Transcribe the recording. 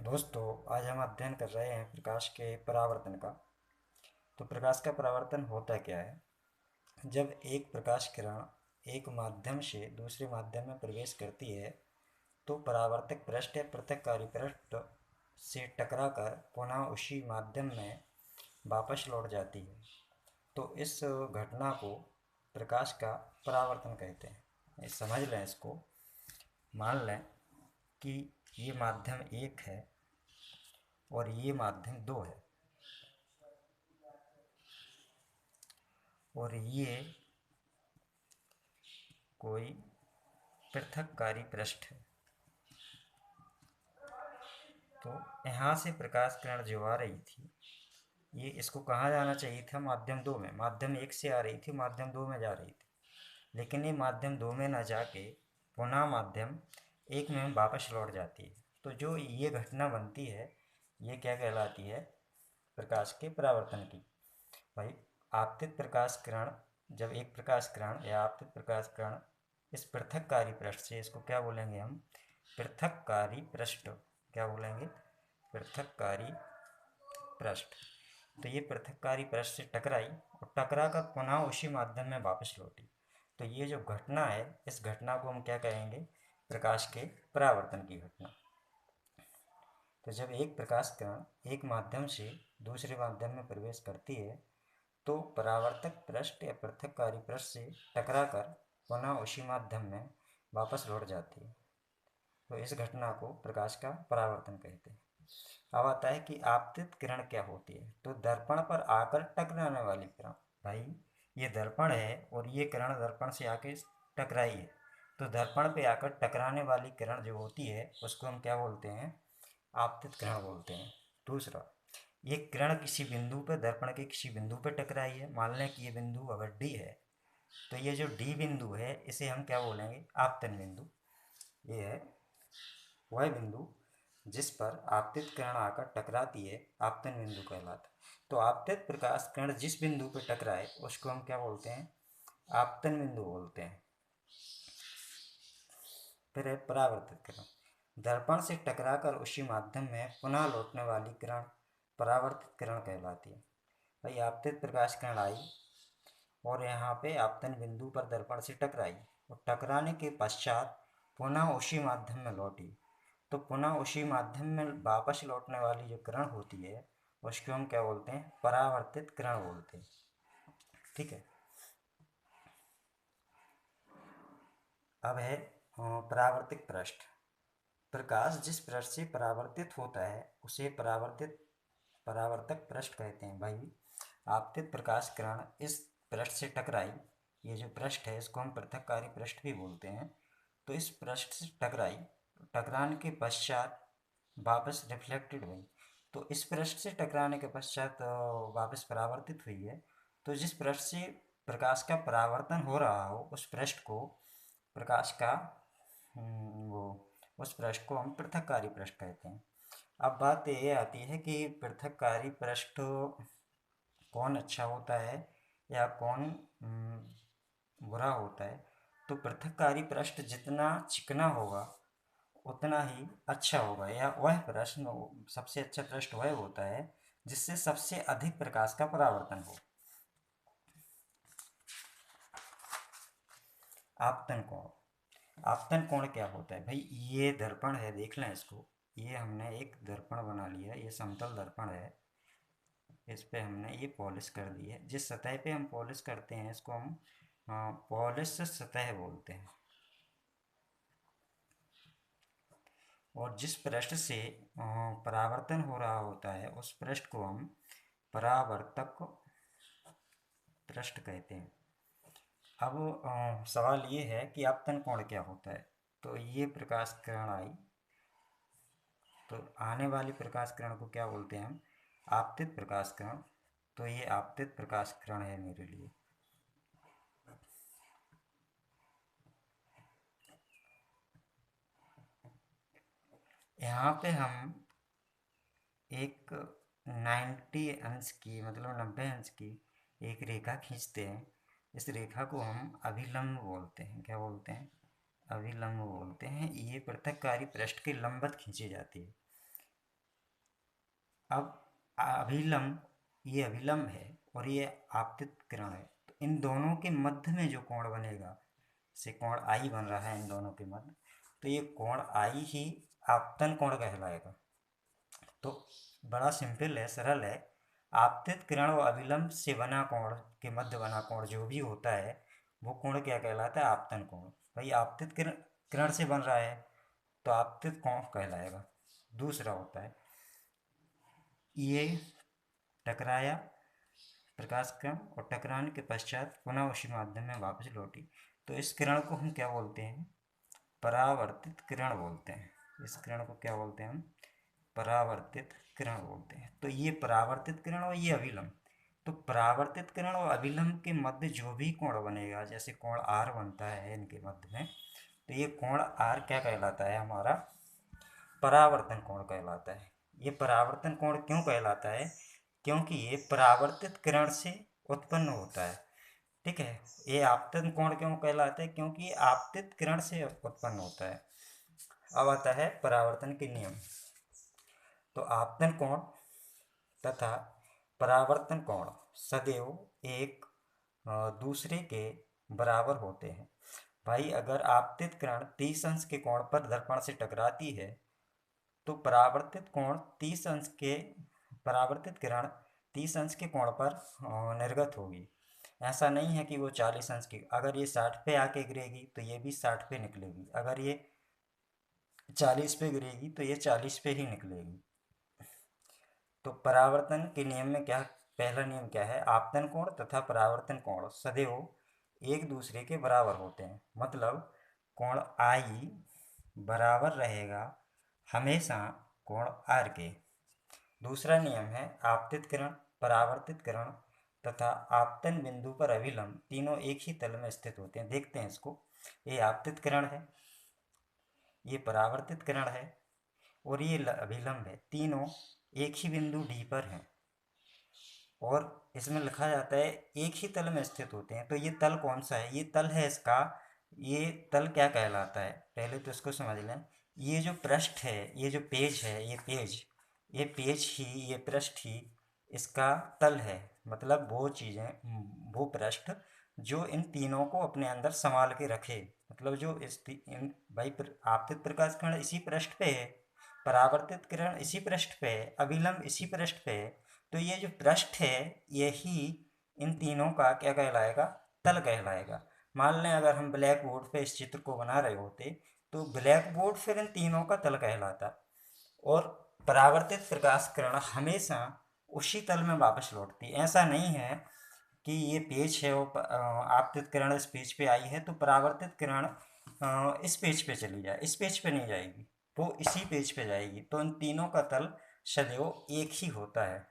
दोस्तों, आज हम अध्ययन कर रहे हैं प्रकाश के परावर्तन का। तो प्रकाश का परावर्तन होता क्या है? जब एक प्रकाश किरण एक माध्यम से दूसरे माध्यम में प्रवेश करती है तो परावर्तक पृष्ठ या पृथक्कारी पृष्ठ से टकराकर पुनः उसी माध्यम में वापस लौट जाती है। तो इस घटना को प्रकाश का परावर्तन कहते हैं। ये समझ लें इसको। मान लें कि ये माध्यम एक है और ये माध्यम दो है, और ये कोई पृथक्कारी पृष्ठ है। तो यहाँ से प्रकाश किरण जो आ रही थी, ये इसको कहाँ जाना चाहिए था? माध्यम दो में। माध्यम एक से आ रही थी, माध्यम दो में जा रही थी, लेकिन ये माध्यम दो में ना जाके पुनः माध्यम एक में वापस लौट जाती है। तो जो ये घटना बनती है, ये क्या कहलाती है? प्रकाश के परावर्तन की। भाई, आपतित प्रकाश किरण, जब एक प्रकाश किरण या आपतित प्रकाश किरण इस पृथककारी पृष्ठ से, इसको क्या बोलेंगे हम? पृथककारी पृष्ठ। क्या बोलेंगे? पृथककारी पृष्ठ। तो ये पृथककारी पृष्ठ से टकराई और टकरा कर पुनः उसी माध्यम में वापस लौटी। तो ये जो घटना है, इस घटना को हम क्या कहेंगे? प्रकाश के परावर्तन की घटना। तो जब एक प्रकाश किरण एक माध्यम से दूसरे माध्यम में प्रवेश करती है तो परावर्तक पृष्ठ या पृथक्कारी पृष्ठ से टकराकर पुनः उसी माध्यम में वापस लौट जाती है। तो इस घटना को प्रकाश का परावर्तन कहते हैं। अब आता है कि आपतित किरण क्या होती है। तो दर्पण पर आकर टकराने वाली किरण। भाई, ये दर्पण है और ये किरण दर्पण से आके टकराई है। तो दर्पण पे आकर टकराने वाली किरण जो होती है उसको हम क्या बोलते हैं? आपतित किरण बोलते हैं। दूसरा, ये किरण किसी बिंदु पर, दर्पण के किसी बिंदु पर टकराई है। मान लें कि ये बिंदु अगर डी है, तो ये जो डी बिंदु है इसे हम क्या बोलेंगे? आपतन बिंदु। ये है वह बिंदु जिस पर आपतित किरण आकर टकराती है, आपतन बिंदु कहलाता है। तो आपतित प्रकाश किरण जिस बिंदु पर टकराए उसको हम क्या बोलते हैं? आपतन बिंदु बोलते हैं। फिर है परावर्तित किरण। दर्पण से टकराकर उसी माध्यम में पुनः लौटने वाली किरण परावर्तित किरण कहलाती है। भाई, आपतित प्रकाश किरण आई और यहाँ पे आपतन बिंदु पर दर्पण से टकराई और टकराने के पश्चात पुनः उसी माध्यम में लौटी। तो पुनः उसी माध्यम में वापस लौटने वाली जो किरण होती है उसको हम क्या बोलते हैं? परावर्तित किरण बोलते हैं। ठीक है। अब है परावर्तित पृष्ठ। प्रकाश जिस पृष्ठ से परावर्तित होता है उसे परावर्तक पृष्ठ कहते हैं। भाई, आपतित प्रकाश किरण इस पृष्ठ से टकराई, ये जो पृष्ठ है इसको हम पृथक्कारी पृष्ठ भी बोलते हैं। तो इस पृष्ठ से टकराई, टकराने के पश्चात वापस रिफ्लेक्टेड हुई। तो इस पृष्ठ से टकराने के पश्चात वापस परावर्तित हुई है। तो जिस पृष्ठ से प्रकाश का परावर्तन हो रहा हो उस पृष्ठ को प्रकाश का वो उस पृष्ठ को हम पृथक्कारी पृष्ठ कहते हैं। अब बात ये आती है कि पृथक्कारी पृष्ठ कौन अच्छा होता है या कौन बुरा होता है। तो पृथक्कारी पृष्ठ जितना चिकना होगा उतना ही अच्छा होगा, या वह प्रश्न सबसे अच्छा पृष्ठ वह होता है जिससे सबसे अधिक प्रकाश का परावर्तन हो। आपतन कोण। आपतन कोण क्या होता है? भाई, ये दर्पण है, देख लें इसको। ये हमने एक दर्पण बना लिया, ये समतल दर्पण है। इस पे हमने ये पॉलिश कर दी है। जिस सतह पे हम पॉलिश करते हैं इसको हम पॉलिश सतह बोलते हैं। और जिस पृष्ठ से परावर्तन हो रहा होता है उस पृष्ठ को हम परावर्तक पृष्ठ कहते हैं। अब सवाल ये है कि आपतन कोण क्या होता है। तो ये प्रकाश किरण आई, तो आने वाली प्रकाश किरण को क्या बोलते हैं हम? आपतित प्रकाश किरण। तो ये आपतित प्रकाश किरण है मेरे लिए। यहाँ पे हम एक 90 अंश की, मतलब 90 अंश की एक रेखा खींचते हैं। इस रेखा को हम अभिलंब बोलते हैं। क्या बोलते हैं? अभिलंब बोलते हैं। ये पृथक्कारी पृष्ठ के लंबवत खींची जाती है। अब अभिलंब, ये अभिलंब है और ये आपतित किरण है, तो इन दोनों के मध्य में जो कोण बनेगा, से कोण आई बन रहा है इन दोनों के मध्य, तो ये कोण आई ही आपतन कोण कहलाएगा। तो बड़ा सिंपल है, सरल है। आपतित किरण और अभिलंब से बना कोण के मध्य बना कोण जो भी होता है वो कोण क्या कहलाता है? आपतन कोण। भाई आपतित किरण किरण से बन रहा है तो आपतित कोण कहलाएगा। दूसरा होता है ये टकराया प्रकाश किरण और टकराने के पश्चात पुनः उसी माध्यम में वापस लौटी, तो इस किरण को हम क्या बोलते हैं? परावर्तित किरण बोलते हैं। इस किरण को क्या बोलते हैं हम? परावर्तित किरण बोलते हैं। तो ये परावर्तित किरण और ये अभिलंब, तो परावर्तित किरण और अभिलंब के मध्य जो भी कोण बनेगा, जैसे कोण आर बनता है इनके मध्य में, तो ये कोण आर क्या कहलाता है? हमारा परावर्तन कोण कहलाता है। ये परावर्तन कोण क्यों कहलाता है? क्योंकि ये परावर्तित किरण से उत्पन्न होता है। ठीक है। ये आपतन कोण क्यों कहलाता है? क्योंकि ये आपतित किरण से उत्पन्न होता है। अब आता है परावर्तन के नियम। तो आपतन कोण तथा परावर्तन कोण सदैव एक दूसरे के बराबर होते हैं। भाई अगर आपतित किरण 30 अंश के कोण पर दर्पण से टकराती है तो परावर्तित किरण 30 अंश के कोण पर निर्गत होगी। ऐसा नहीं है कि वो 40 अंश की, अगर ये 60 पे आके गिरेगी तो ये भी 60 पे निकलेगी, अगर ये 40 पे गिरेगी तो ये 40 पे ही निकलेगी। तो परावर्तन के नियम में क्या, पहला नियम क्या है? आपतन कोण तथा परावर्तन कोण सदैव एक दूसरे के बराबर होते हैं। मतलब कोण आई बराबर रहेगा हमेशा कोण आर के। दूसरा नियम है आपतित किरण, परावर्तित किरण तथा आपतन बिंदु पर अभिलंब तीनों एक ही तल में स्थित होते हैं। देखते हैं इसको। ये आपतित किरण है, ये परावर्तित किरण है और ये अभिलंब है, तीनों एक ही बिंदु डी पर हैं और इसमें लिखा जाता है एक ही तल में स्थित होते हैं। तो ये तल कौन सा है? ये तल है इसका, ये तल क्या कहलाता है? पहले तो इसको समझ लें। ये जो पृष्ठ है, ये जो पेज है, ये पेज ही, ये पृष्ठ ही इसका तल है। मतलब वो चीज़ें, वो पृष्ठ जो इन तीनों को अपने अंदर संभाल के रखे। मतलब जो इन भाई आपतित प्रकाश किरण इसी पृष्ठ पे है, परावर्तित किरण इसी पृष्ठ पे है, अभिलंब इसी पृष्ठ पे है, तो ये जो पृष्ठ है यही इन तीनों का क्या कहलाएगा? तल कहलाएगा। मान लें अगर हम ब्लैक बोर्ड पे इस चित्र को बना रहे होते तो ब्लैक बोर्ड फिर इन तीनों का तल कहलाता। और परावर्तित प्रकाश किरण हमेशा उसी तल में वापस लौटती। ऐसा नहीं है कि ये पेज है और आपतित किरण इस पेज पे आई है तो परावर्तित किरण इस पेज पे चली जाए, इस पेज पे नहीं जाएगी, वो इसी पेज पे जाएगी। तो इन तीनों का तल सदैव एक ही होता है।